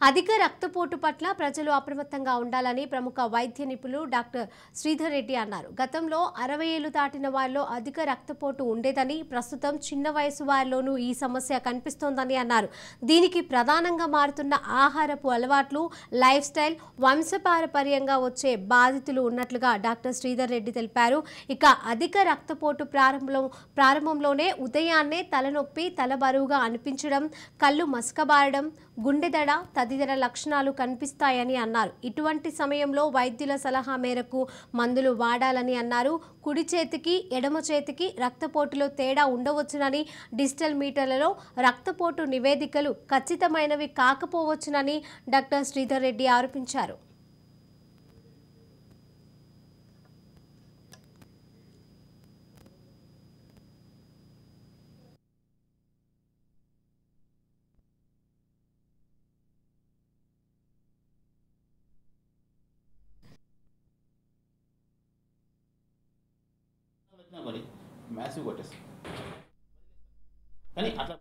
అధిక రక్తపోటు పట్ల ప్రజలు అప్రమత్తంగా ఉండాలని ప్రముఖ వైద్య నిపుణులు డాక్టర్ శ్రీధర్ రెడ్డి అన్నారు. గతంలో 60 ఏళ్లు దాటిన వారిలో అధిక రక్తపోటు ఉండేదని, ప్రస్తుతం చిన్న వయసు వారిలోనూ ఈ సమస్య కనిపిస్తోందని అన్నారు. దీనికి ప్రధానంగా మారుతున్న ఆహారపు అలవాట్లు, లైఫ్ స్టైల్, వంశపారపర్యంగా వచ్చే బాధితులు ఉన్నట్లుగా డాక్టర్ శ్రీధర్ రెడ్డి తెలిపారు. ఇక అధిక రక్తపోటు ప్రారంభంలోనే ఉదయాన్నే తలనొప్పి, తల బరువుగా అనిపించడం, కళ్ళు మసకబారడం, గుండెదడ తదితర లక్షణాలు కనిపిస్తాయని అన్నారు. ఇటువంటి సమయంలో వైద్యుల సలహా మేరకు మందులు వాడాలని అన్నారు. కుడి చేతికి, ఎడమ చేతికి రక్తపోటులో తేడా ఉండవచ్చునని, డిజిటల్ మీటర్లలో రక్తపోటు నివేదికలు ఖచ్చితమైనవి కాకపోవచ్చునని డాక్టర్ శ్రీధర్ రెడ్డి ఆరోపించారు. మరి మ్యాసివ్ కొట్టేస్తాం కానీ అట్లా